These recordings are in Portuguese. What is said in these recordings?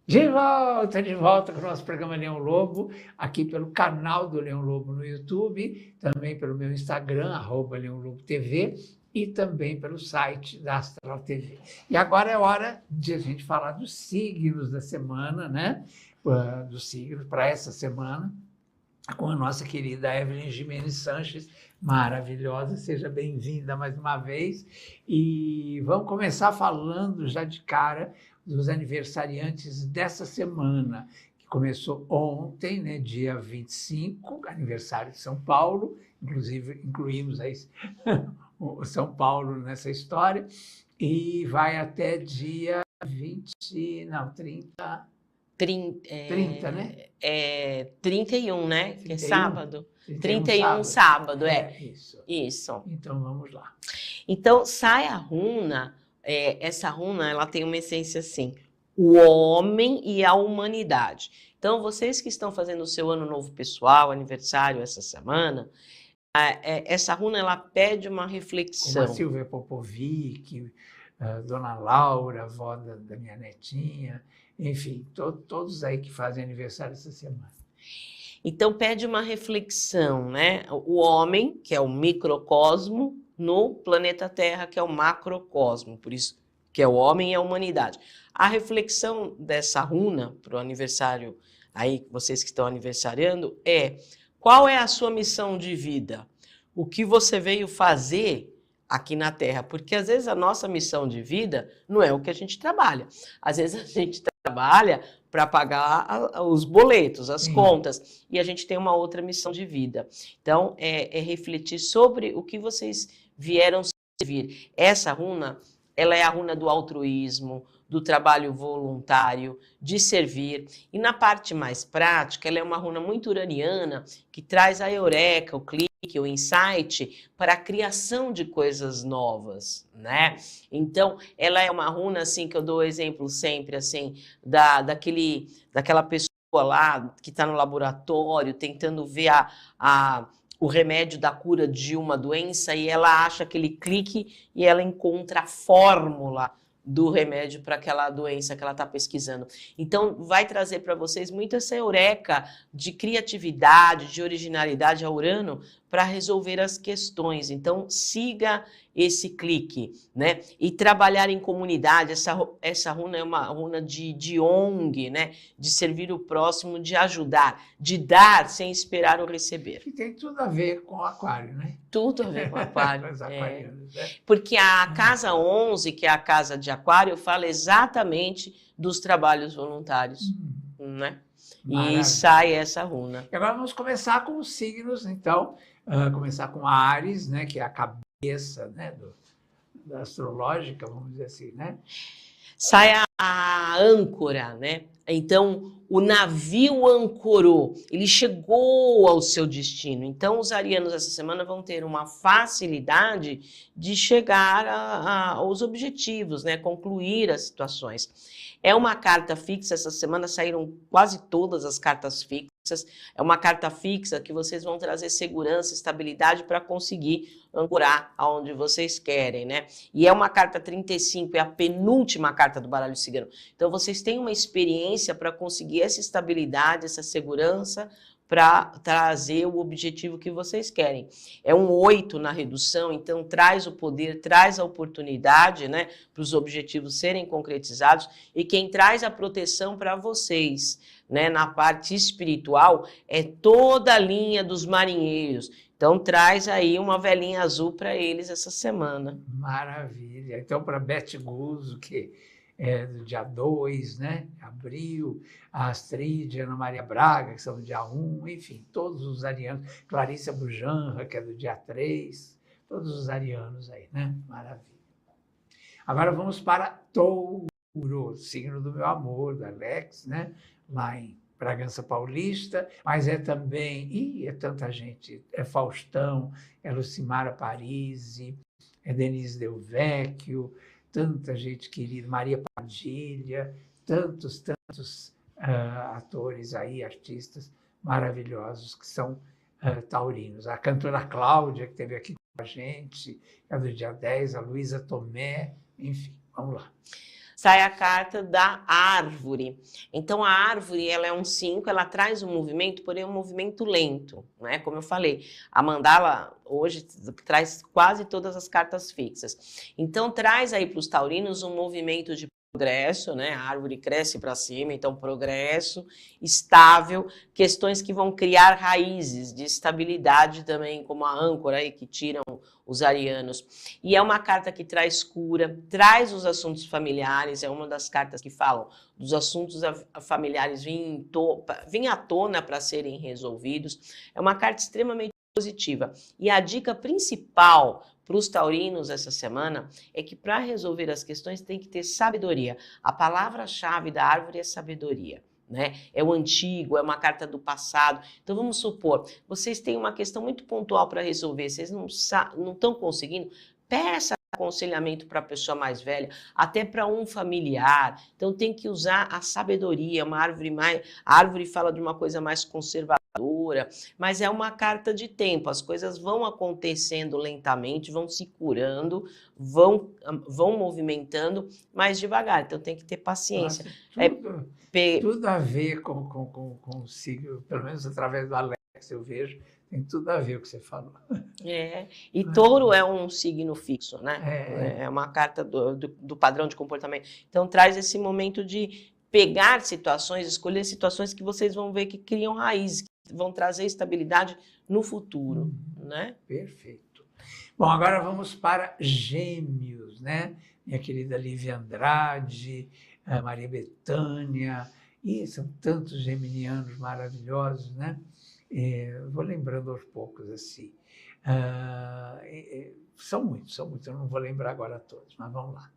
De volta com o nosso programa Leão Lobo, aqui pelo canal do Leão Lobo no YouTube, também pelo meu Instagram, @LeãoLoboTV, e também pelo site da Astral TV. E agora é hora de a gente falar dos signos da semana, né? Dos signos para essa semana, com a nossa querida Evelyn Jimenez Sanches, maravilhosa, seja bem-vinda mais uma vez. E vamos começar falando já de cara dos aniversariantes dessa semana, que começou ontem, né, dia 25, aniversário de São Paulo, inclusive incluímos aí o São Paulo nessa história, e vai até dia 20, não, 30... 30, né? 31, né? Que é 31? sábado. 31 sábado, Isso. Isso. Então, vamos lá. Então, sai a runa, essa runa, ela tem uma essência assim, o homem e a humanidade. Então, vocês que estão fazendo o seu ano novo pessoal, aniversário essa semana, essa runa, ela pede uma reflexão. Como a Silvia Popovic, a Dona Laura, avó da minha netinha, enfim, todos aí que fazem aniversário essa semana. Então, pede uma reflexão, né? O homem, que é o microcosmo, no planeta Terra, que é o macrocosmo, por isso que é o homem e a humanidade. A reflexão dessa runa para o aniversário, aí vocês que estão aniversariando, é: qual é a sua missão de vida? O que você veio fazer aqui na Terra? Porque às vezes a nossa missão de vida não é o que a gente trabalha. Às vezes a gente trabalha para pagar os boletos, as contas, e a gente tem uma outra missão de vida. Então, é refletir sobre o que vocês vieram servir. Essa runa, ela é a runa do altruísmo, do trabalho voluntário, de servir. E na parte mais prática, ela é uma runa muito uraniana, que traz a eureka, o clique, o insight para a criação de coisas novas, né? Então, ela é uma runa, assim, que eu dou exemplo sempre, assim, daquela pessoa lá que está no laboratório tentando ver o remédio da cura de uma doença e ela acha aquele clique e ela encontra a fórmula do remédio para aquela doença que ela está pesquisando. Então, vai trazer para vocês muito essa eureka de criatividade, de originalidade a Urano para resolver as questões. Então, siga esse clique, né? E trabalhar em comunidade. Essa runa é uma runa de ONG, né? De servir o próximo, de ajudar, de dar sem esperar o receber. Que tem tudo a ver com o aquário, né? Tudo a ver com o aquário. Os aquarianos, né? Porque a casa 11, que é a casa de aquário, fala exatamente dos trabalhos voluntários, né? Maravilha. E sai essa runa. E agora vamos começar com os signos, então. Começar com Áries, né? Que é a cabeça, né? Da astrológica, vamos dizer assim, né? Sai a âncora, né? Então, o navio ancorou, ele chegou ao seu destino. Então, os arianos essa semana vão ter uma facilidade de chegar aos objetivos, né? Concluir as situações. É uma carta fixa, essa semana saíram quase todas as cartas fixas. É uma carta fixa que vocês vão trazer segurança, estabilidade para conseguir ancorar aonde vocês querem, né? E é uma carta 35, é a penúltima carta do baralho cigano. Então, vocês têm uma experiência para conseguir essa estabilidade, essa segurança, para trazer o objetivo que vocês querem. É um 8 na redução, então traz o poder, traz a oportunidade, né, para os objetivos serem concretizados, e quem traz a proteção para vocês, né, na parte espiritual, é toda a linha dos marinheiros. Então traz aí uma velinha azul para eles essa semana. Maravilha. Então, para Beth Guzzo, que é do dia 2, né? Abril, a Astrid, Ana Maria Braga, que são do dia 1, enfim, todos os arianos, Clarissa Bujanra, que é do dia 3, todos os arianos aí, né? Maravilha. Agora vamos para Touro, signo do meu amor, da Alex, né? Lá em Bragança Paulista, mas é também, é tanta gente, é Faustão, é Lucimara Parisi, é Denise Del Vecchio, tanta gente querida, Maria Padilha, tantos atores aí, artistas maravilhosos que são taurinos. A cantora Cláudia, que esteve aqui com a gente, é do dia 10, a Luísa Tomé, enfim, vamos lá. sai a carta da árvore. Então, a árvore, ela é um 5, ela traz um movimento, porém um movimento lento, né? Como eu falei, a mandala hoje traz quase todas as cartas fixas. Então, traz aí para os taurinos um movimento de progresso, né? A árvore cresce para cima, então progresso, estável, questões que vão criar raízes de estabilidade também, como a âncora aí que tiram os arianos. E é uma carta que traz cura, traz os assuntos familiares, é uma das cartas que falam dos assuntos familiares vir à tona para serem resolvidos. É uma carta extremamente positiva. E a dica principal para os taurinos essa semana é que para resolver as questões tem que ter sabedoria. A palavra-chave da árvore é sabedoria. Né? É o antigo, é uma carta do passado. Então vamos supor, vocês têm uma questão muito pontual para resolver, vocês não estão conseguindo, peça aconselhamento para a pessoa mais velha, até para um familiar. Então tem que usar a sabedoria, uma árvore a árvore fala de uma coisa mais conservadora, mas é uma carta de tempo, as coisas vão acontecendo lentamente, vão se curando, vão movimentando mais devagar, então tem que ter paciência. Nossa, tudo a ver com o signo, pelo menos através do Alex eu vejo, tem tudo a ver com o que você falou. E touro é um signo fixo, né? É uma carta do padrão de comportamento. Então traz esse momento de pegar situações, escolher situações que vocês vão ver que criam raízes, que vão trazer estabilidade no futuro, né? Perfeito. Bom, agora vamos para Gêmeos, né? Minha querida Lívia Andrade, Maria Bethânia, e são tantos geminianos maravilhosos, né? Vou lembrando aos poucos, assim. São muitos, eu não vou lembrar agora todos, mas vamos lá.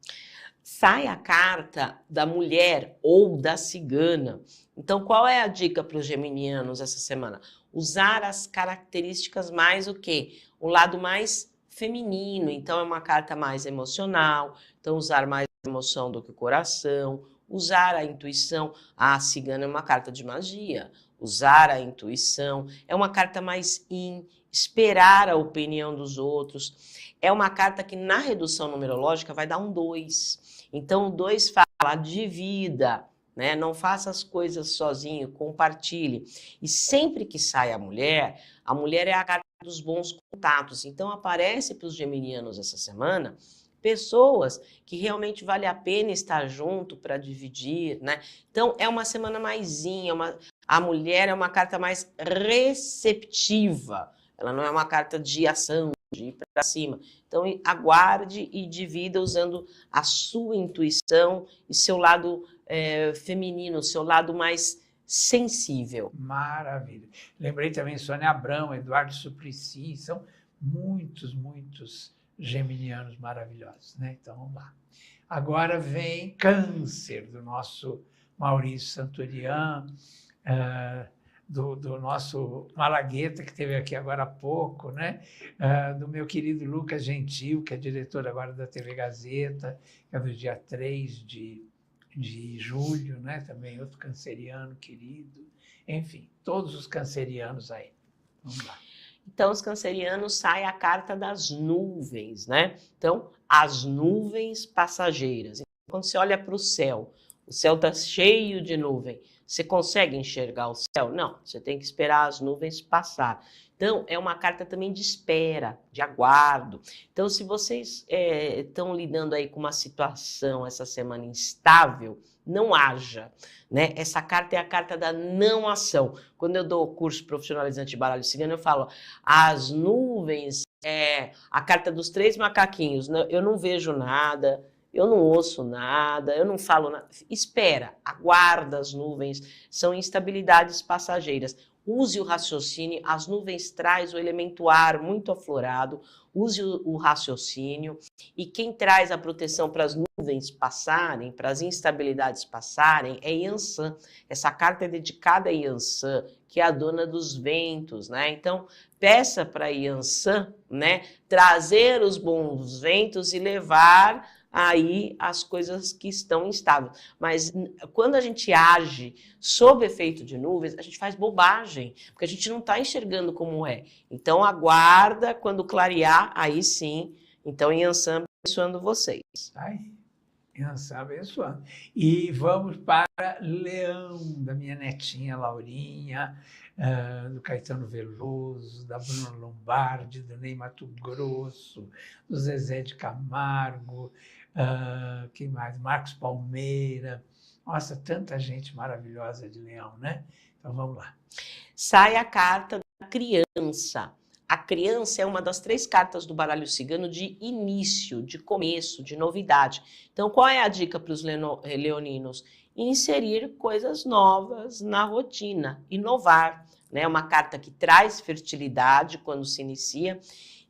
Sai a carta da mulher ou da cigana. Então, qual é a dica para os geminianos essa semana? Usar as características mais o quê? O lado mais feminino. Então, é uma carta mais emocional. Então, usar mais emoção do que o coração. Usar a intuição. A cigana é uma carta de magia. Usar a intuição. É uma carta mais esperar a opinião dos outros. É uma carta que na redução numerológica vai dar um 2. Então, o 2 fala divida, né? Não faça as coisas sozinho, compartilhe. E sempre que sai a mulher é a carta dos bons contatos. Então, aparece para os geminianos essa semana pessoas que realmente vale a pena estar junto para dividir, né? Então, é uma semana maisinha, a mulher é uma carta mais receptiva. Ela não é uma carta de ação, de ir para cima. Então, aguarde e divida usando a sua intuição e seu lado feminino, seu lado mais sensível. Maravilha. Lembrei também Sônia Abrão, Eduardo Suplicy, são muitos geminianos maravilhosos, né? Então, vamos lá. Agora vem Câncer, do nosso Maurício Santurian, do nosso Malagueta, que esteve aqui agora há pouco, né? Do meu querido Lucas Gentil, que é diretor agora da TV Gazeta, que é do dia 3 de julho, né? Também outro canceriano querido. Enfim, todos os cancerianos aí. Vamos lá. Então, os cancerianos sai a carta das nuvens, né? Então, as nuvens passageiras. Quando você olha para o céu está cheio de nuvem. Você consegue enxergar o céu? Não, você tem que esperar as nuvens passar. Então, é uma carta também de espera, de aguardo. Então, se vocês estão lidando aí com uma situação essa semana instável, não haja, né? Essa carta é a carta da não ação. Quando eu dou o curso profissionalizante de baralho cigano, eu falo, as nuvens, a carta dos 3 macaquinhos, eu não vejo nada, eu não ouço nada, eu não falo nada. Espera, aguarda as nuvens, são instabilidades passageiras. Use o raciocínio, as nuvens traz o elemento ar muito aflorado, use o raciocínio, e quem traz a proteção para as nuvens passarem, para as instabilidades passarem, é Yansan. Essa carta é dedicada a Yansan, que é a dona dos ventos, né? Então, peça para Yansan, né, trazer os bons ventos e levar aí as coisas que estão instáveis. Mas quando a gente age sob efeito de nuvens, a gente faz bobagem, porque a gente não está enxergando como é. Então, aguarda, quando clarear, aí sim. Então, Yansan abençoando vocês. Ai, Criança abençoando. E vamos para Leão, da minha netinha Laurinha, do Caetano Veloso, da Bruna Lombardi, do Ney Matogrosso, do Zezé de Camargo, quem mais? Marcos Palmeira. Nossa, tanta gente maravilhosa de Leão, né? Então vamos lá. Sai a carta da criança. A criança é uma das 3 cartas do baralho cigano de início, de começo, de novidade. Então, qual é a dica para os leoninos? Inserir coisas novas na rotina, inovar, né? Uma carta que traz fertilidade quando se inicia.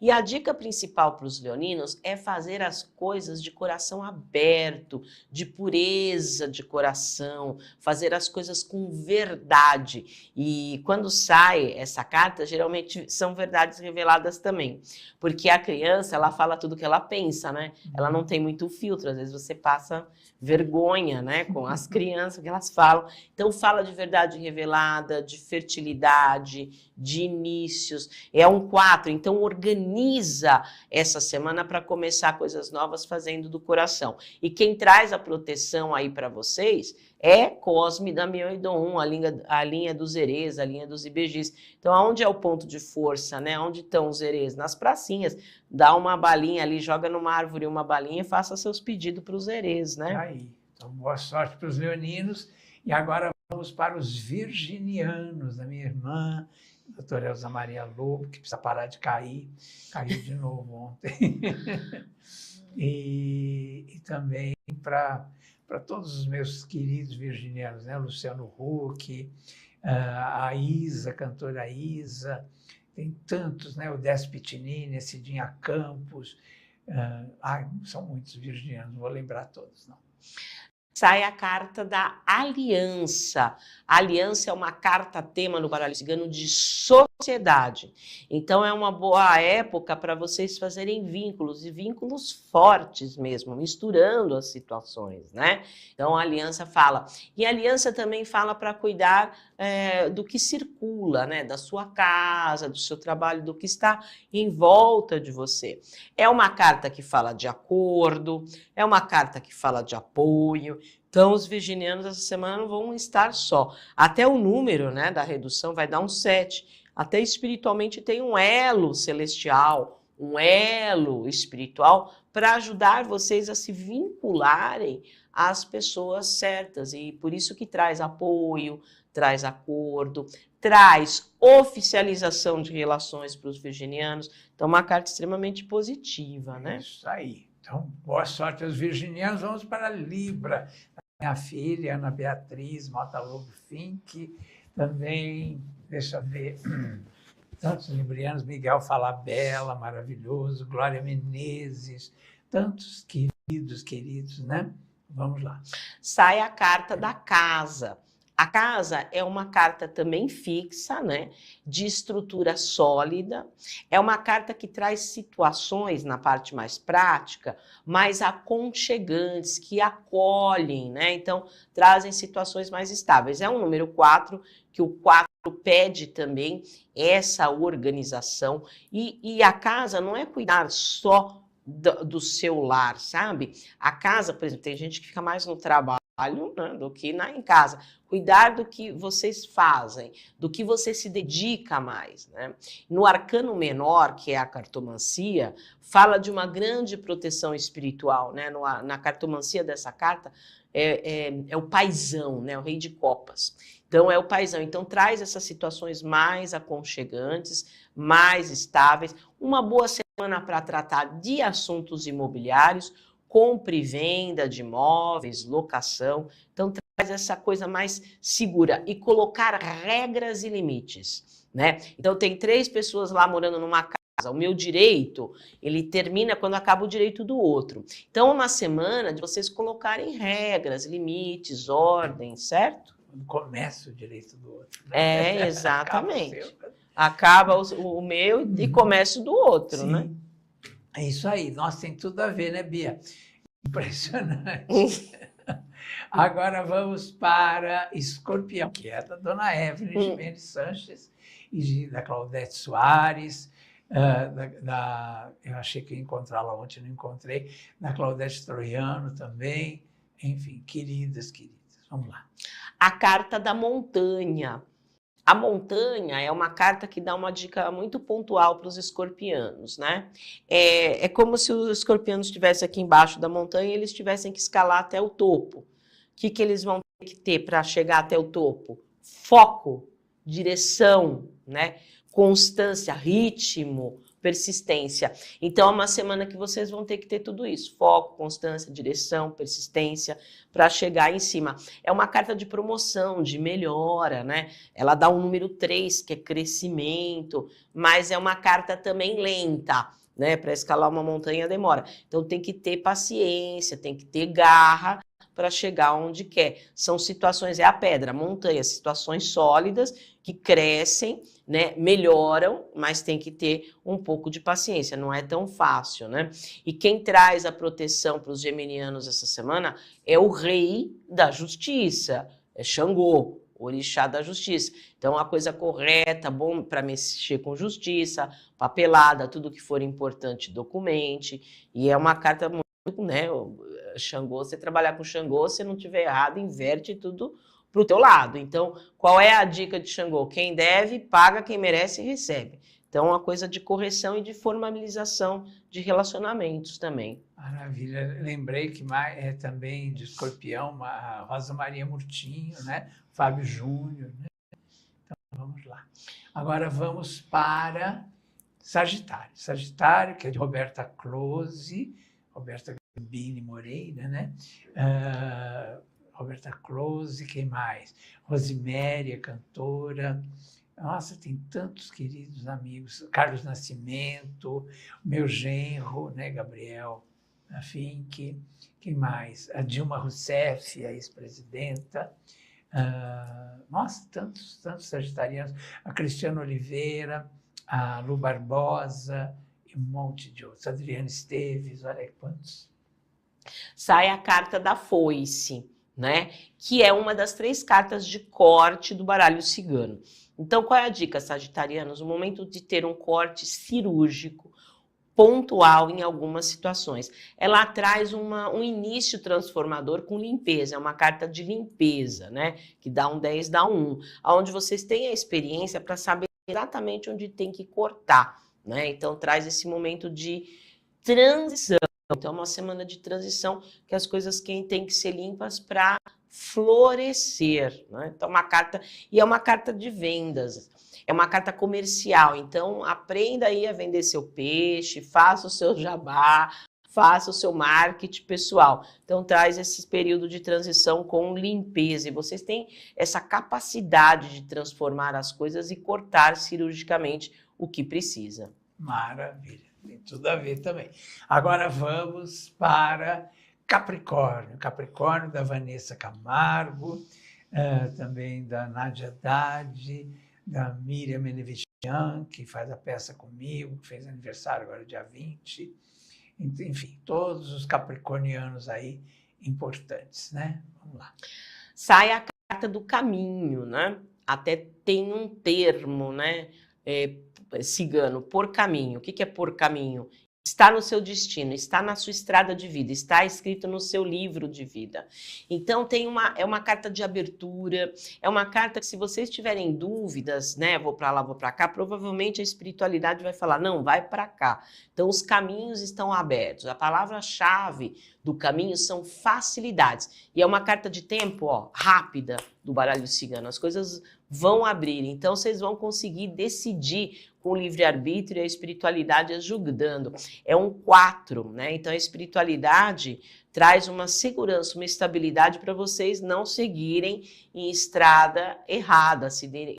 E a dica principal para os leoninos é fazer as coisas de coração aberto, de pureza de coração, fazer as coisas com verdade. E quando sai essa carta, geralmente são verdades reveladas também, porque a criança, ela fala tudo que ela pensa, né? Ela não tem muito filtro, às vezes você passa vergonha, né, com as crianças que elas falam. Então fala de verdade revelada, de fertilidade, de inícios. É um 4, então organiza essa semana para começar coisas novas fazendo do coração. E quem traz a proteção aí para vocês é Cosme, Damião e Dom 1, a linha dos herês, a linha dos IBGs. Então, aonde é o ponto de força, né? Onde estão os herês? Nas pracinhas. Dá uma balinha ali, joga numa árvore uma balinha e faça seus pedidos para os herês, né? Aí. Então, boa sorte para os leoninos. E agora vamos para os virginianos, da minha irmã, a doutora Elza Maria Lobo, que precisa parar de cair. Caiu de novo ontem. E também para todos os meus queridos virginianos, né? Luciano Huck, a Isa, a cantora Isa, tem tantos, né? O Décio Pitinini, a Cidinha Campos, são muitos virginianos, não vou lembrar todos, não. Sai a carta da aliança. A aliança é uma carta tema no baralho cigano de sociedade. Então é uma boa época para vocês fazerem vínculos, e vínculos fortes mesmo, misturando as situações, né? Então a aliança fala. E a aliança também fala para cuidar do que circula, né? Da sua casa, do seu trabalho, do que está em volta de você. É uma carta que fala de acordo, é uma carta que fala de apoio. Então, os virginianos essa semana não vão estar só. Até o número, né, da redução vai dar um 7. Até espiritualmente tem um elo celestial, um elo espiritual para ajudar vocês a se vincularem às pessoas certas. E por isso que traz apoio, traz acordo, traz oficialização de relações para os virginianos. Então, uma carta extremamente positiva, né? Isso aí. Então, boa sorte aos virginianos. Vamos para Libra. Minha filha, Ana Beatriz Mota Lobo Fink, também, deixa eu ver, tantos librianos, Miguel Falabella, maravilhoso, Glória Menezes, tantos queridos, né? Vamos lá. Sai a carta da casa. A casa é uma carta também fixa, né, de estrutura sólida. É uma carta que traz situações, na parte mais prática, mais aconchegantes, que acolhem, né? Então, trazem situações mais estáveis. É um número 4, que o 4 pede também essa organização. E a casa não é cuidar só do seu lar, sabe? A casa, por exemplo, tem gente que fica mais no trabalho, né, do que em casa. Cuidar do que vocês fazem, do que você se dedica mais, né? No arcano menor, que é a cartomancia, fala de uma grande proteção espiritual, né? Na cartomancia dessa carta é o paizão, né? O rei de copas. Então é o paizão. Então traz essas situações mais aconchegantes, mais estáveis. Uma boa semana para tratar de assuntos imobiliários, compra e venda de imóveis, locação. Então, traz essa coisa mais segura e colocar regras e limites, né? Então, tem 3 pessoas lá morando numa casa. O meu direito, ele termina quando acaba o direito do outro. Então, é uma semana de vocês colocarem regras, limites, ordens, certo? Quando começa o direito do outro. Né? É, exatamente. Acaba o meu e começa o do outro, sim, né? É isso aí. Nossa, tem tudo a ver, né, Bia? Impressionante. Agora vamos para Escorpião, que é da dona Evelyn Jimenez Sanches e da Claudete Soares. Eu achei que ia encontrá-la ontem, não encontrei, da Claudete Troiano também, enfim, queridas. Vamos lá. A carta da montanha. A montanha é uma carta que dá uma dica muito pontual para os escorpianos, né? É como se os escorpianos estivessem aqui embaixo da montanha e eles tivessem que escalar até o topo. O que eles vão ter que ter para chegar até o topo? Foco, direção, né? Constância, ritmo, persistência. Então, é uma semana que vocês vão ter que ter tudo isso: foco, constância, direção, persistência, para chegar em cima. É uma carta de promoção, de melhora, né? Ela dá um número 3, que é crescimento, mas é uma carta também lenta, né? Para escalar uma montanha demora. Então, tem que ter paciência, tem que ter garra para chegar onde quer. São situações, é a pedra, a montanha, situações sólidas que crescem, né, melhoram, mas tem que ter um pouco de paciência, não é tão fácil, né? E quem traz a proteção para os geminianos essa semana é o rei da justiça, é Xangô, orixá da justiça. Então, a coisa correta, bom para mexer com justiça, papelada, tudo que for importante, documente, e é uma carta muito, né, Xangô, você trabalhar com Xangô, se não tiver errado, inverte tudo para o teu lado. Então, qual é a dica de Xangô? Quem deve, paga, quem merece, recebe. Então, uma coisa de correção e de formalização de relacionamentos também. Maravilha. Lembrei que também de Escorpião, a Rosa Maria Murtinho, né? Fábio Júnior, né? Então, vamos lá. Agora vamos para Sagitário. Sagitário, que é de Roberta Close, Roberta Gabini Moreira, né? Roberta Close, quem mais? Rosiméria, cantora. Nossa, tem tantos queridos amigos. Carlos Nascimento, meu genro, né, Gabriel Fink. Quem mais? A Dilma Rousseff, a ex-presidenta. Nossa, tantos sagitarianos. A Cristiana Oliveira, a Lu Barbosa e um monte de outros. Adriana Esteves, olha aí quantos. Sai a carta da foice, né? Que é uma das 3 cartas de corte do baralho cigano. Então, qual é a dica, sagitarianos? O momento de ter um corte cirúrgico, pontual em algumas situações. Ela traz um início transformador com limpeza, é uma carta de limpeza, né? Que dá um 10, dá um 1, onde vocês têm a experiência para saber exatamente onde tem que cortar, né? Então, traz esse momento de transição. Então, é uma semana de transição que as coisas têm que ser limpas para florescer, né? Então, uma carta, e é uma carta de vendas, é uma carta comercial. Então, aprenda aí a vender seu peixe, faça o seu jabá, faça o seu marketing pessoal. Então, traz esse período de transição com limpeza. E vocês têm essa capacidade de transformar as coisas e cortar cirurgicamente o que precisa. Maravilha. Tem tudo a ver também. Agora vamos para Capricórnio. Capricórnio, da Vanessa Camargo, também da Nádia Haddad, da Miriam Menevician, que faz a peça comigo, que fez aniversário agora dia 20. Enfim, todos os capricornianos aí importantes, né? Vamos lá. Sai a carta do caminho, né? Até tem um termo, né? Cigano, por caminho. O que é por caminho? Está no seu destino, está na sua estrada de vida, está escrito no seu livro de vida. Então, é uma carta de abertura, é uma carta que, se vocês tiverem dúvidas, né, vou para lá, vou para cá, provavelmente a espiritualidade vai falar, não, vai para cá. Então, os caminhos estão abertos. A palavra-chave do caminho são facilidades. E é uma carta de tempo, ó, rápida do baralho cigano. As coisas vão abrir, então vocês vão conseguir decidir com o livre-arbítrio e a espiritualidade ajudando. É um 4, né? Então a espiritualidade traz uma segurança, uma estabilidade para vocês não seguirem em estrada errada, seguirem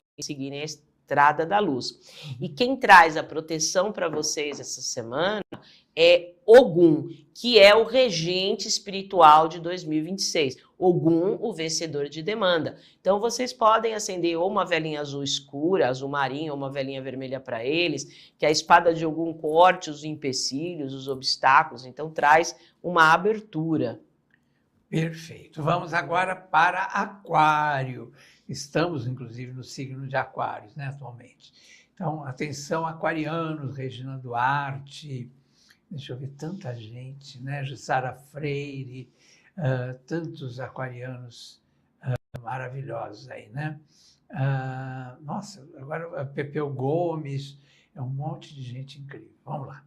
a estrada da luz. E quem traz a proteção para vocês essa semana é Ogum, que é o regente espiritual de 2026. Ogum, o vencedor de demanda. Então, vocês podem acender ou uma velinha azul escura, azul marinho, ou uma velinha vermelha para eles, que a espada de Ogum corte os empecilhos, os obstáculos. Então, traz uma abertura. Perfeito. Vamos agora para Aquário. Estamos, inclusive, no signo de Aquários, né, atualmente. Então, atenção, aquarianos, Regina Duarte, deixa eu ver, tanta gente, né? Jussara Freire, tantos aquarianos maravilhosos aí, né? Nossa, agora Pepeu Gomes, é um monte de gente incrível. Vamos lá.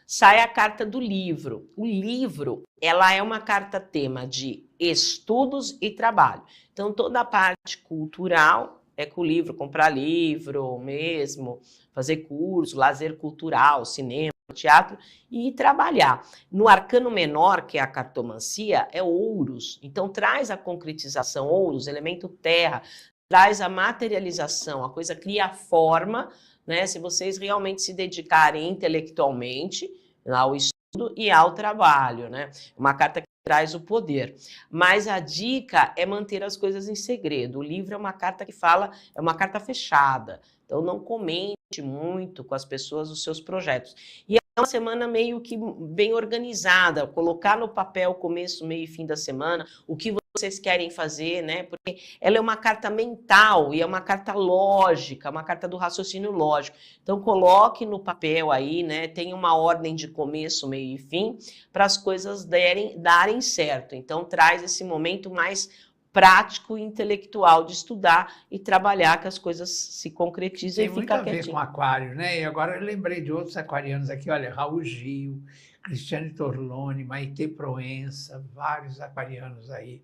Sai a carta do livro. O livro, ela é uma carta tema de estudos e trabalho. Então, toda a parte cultural é com o livro, comprar livro mesmo, fazer curso, lazer cultural, cinema, teatro e trabalhar. No arcano menor, que é a cartomancia, é ouros. Então, traz a concretização, ouros, elemento terra, traz a materialização, a coisa cria forma, né? Se vocês realmente se dedicarem intelectualmente ao estudo e ao trabalho, né? Uma carta que traz o poder. Mas a dica é manter as coisas em segredo. O livro é uma carta que fala, é uma carta fechada. Então não comente muito com as pessoas os seus projetos. E é uma semana meio que bem organizada, colocar no papel começo, meio e fim da semana, o que vocês querem fazer, né? Porque ela é uma carta mental e é uma carta lógica, uma carta do raciocínio lógico. Então coloque no papel aí, né? Tem uma ordem de começo, meio e fim para as coisas darem certo. Então traz esse momento mais prático e intelectual de estudar e trabalhar que as coisas se concretizem e ficar quietinho. Tem muito a ver com aquário, né? E agora eu lembrei de outros aquarianos aqui, olha, Raul Gil, Cristiane Torlone, Maitê Proença, vários aquarianos aí,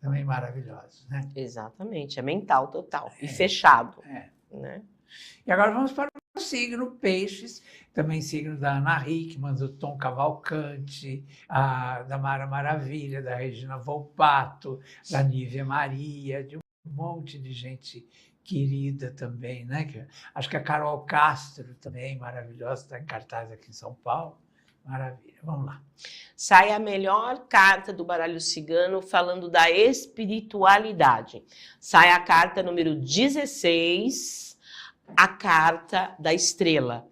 também maravilhosos, né? Exatamente, é mental total e fechado, né? E agora vamos para o signo Peixes, também signo da Ana Hickman, do Tom Cavalcante, da Mara Maravilha, da Regina Volpato, da Nívia Maria, de um monte de gente querida também, né? Acho que a Carol Castro também, maravilhosa, está em cartaz aqui em São Paulo. Maravilha, vamos lá. Sai a melhor carta do baralho cigano falando da espiritualidade. Sai a carta número 16, a carta da estrela.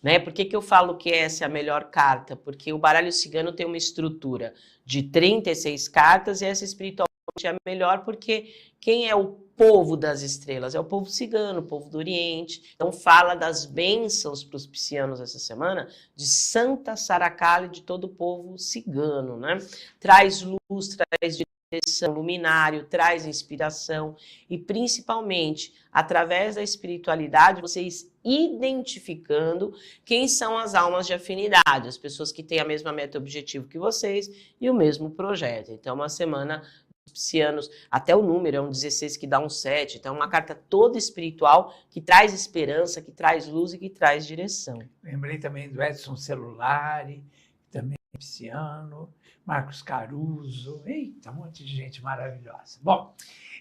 Né? Por que eu falo que essa é a melhor carta? Porque o baralho cigano tem uma estrutura de 36 cartas e essa espiritualidade é a melhor porque quem é o povo das estrelas? É o povo cigano, o povo do Oriente. Então fala das bênçãos para os piscianos essa semana, de Santa Saracali, de todo o povo cigano, né? Traz luz, traz direção, luminário, traz inspiração e principalmente, através da espiritualidade, vocês identificando quem são as almas de afinidade, as pessoas que têm a mesma meta objetivo que vocês e o mesmo projeto. Então, uma semana piscianos, até o número é um 16 que dá um 7, então é uma carta toda espiritual que traz esperança, que traz luz e que traz direção. Lembrei também do Edson Celulari, também pisciano, Marcos Caruso, eita, um monte de gente maravilhosa. Bom,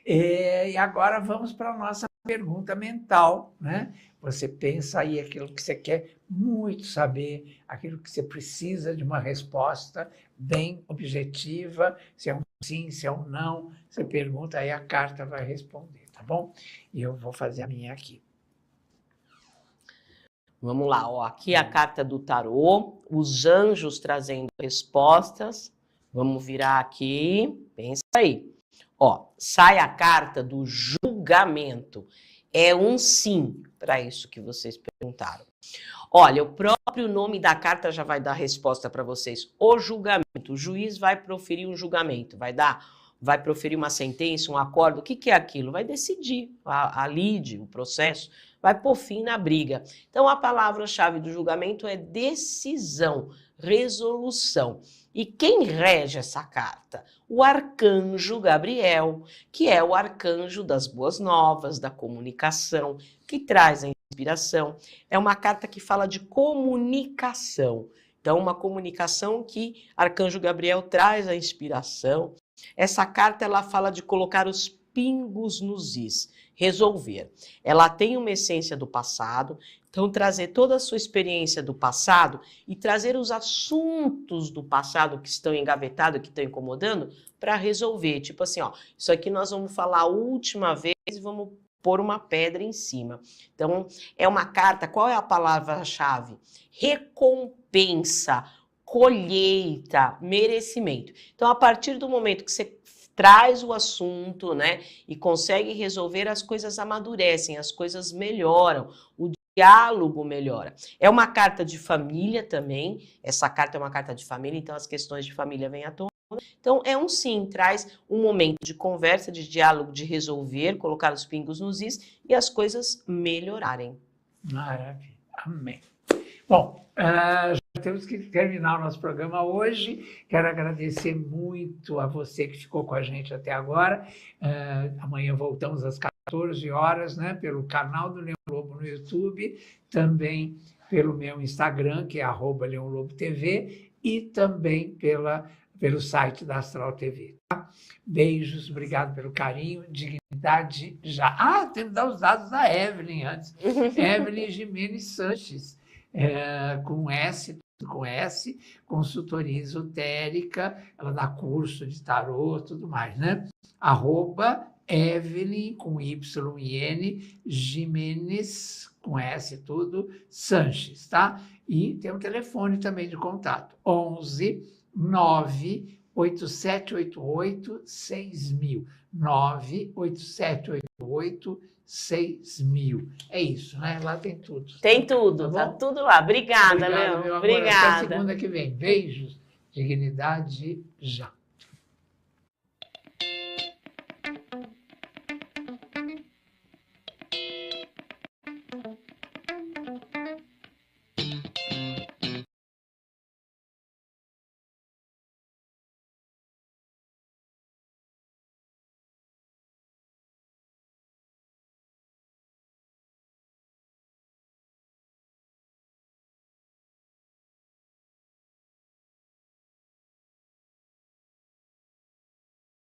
e agora vamos para a nossa pergunta mental, né? Você pensa aí aquilo que você quer muito saber, aquilo que você precisa de uma resposta bem objetiva, se é um sim, se é um não, você pergunta, aí a carta vai responder, tá bom? E eu vou fazer a minha aqui. Vamos lá, ó, aqui a carta do tarô, os anjos trazendo respostas. Vamos virar aqui, pensa aí. Ó, sai a carta do julgamento. É um sim para isso que vocês perguntaram. Olha, o próprio nome da carta já vai dar resposta para vocês. O julgamento. O juiz vai proferir um julgamento, vai proferir uma sentença, um acordo. O que é aquilo? Vai decidir a lide, o processo, vai pôr fim na briga. Então, a palavra-chave do julgamento é decisão, resolução. E quem rege essa carta? O arcanjo Gabriel, que é o arcanjo das boas novas, da comunicação, que traz a inspiração. É uma carta que fala de comunicação. Então, uma comunicação que arcanjo Gabriel traz a inspiração. Essa carta ela fala de colocar os pingos nos is, resolver. Ela tem uma essência do passado, então trazer toda a sua experiência do passado e trazer os assuntos do passado que estão engavetados, que estão incomodando, para resolver. Tipo assim, ó, isso aqui nós vamos falar a última vez e vamos pôr uma pedra em cima. Então, é uma carta, qual é a palavra-chave? Recompensa, colheita, merecimento. Então, a partir do momento que você traz o assunto, né, e consegue resolver, as coisas amadurecem, as coisas melhoram, o diálogo melhora. É uma carta de família também, essa carta é uma carta de família, então as questões de família vêm à tona. Então, é um sim, traz um momento de conversa, de diálogo, de resolver, colocar os pingos nos is e as coisas melhorarem. Maravilha. Amém. Bom, já temos que terminar o nosso programa hoje. Quero agradecer muito a você que ficou com a gente até agora. Amanhã voltamos às 14 horas, né, pelo canal do Leão Lobo no YouTube, também pelo meu Instagram, que é @leonlobotv, e também pelo site da Astral TV. Tá? Beijos, obrigado pelo carinho, dignidade já. Temos que dar os dados da Evelyn antes. Evelyn Jimenez Sanches, com S, consultoria esotérica, ela dá curso de tarô, tudo mais, né? @Evelyn, com Y e N, Jimenez, com S tudo, Sanches, tá? E tem um telefone também de contato, 11 98788 6000, 98788 6000. É isso, né? Lá tem tudo. Tem tudo, tá tudo lá. Obrigada, Obrigado, Leão. meu amor. Obrigada. Até segunda que vem. Beijos, dignidade já.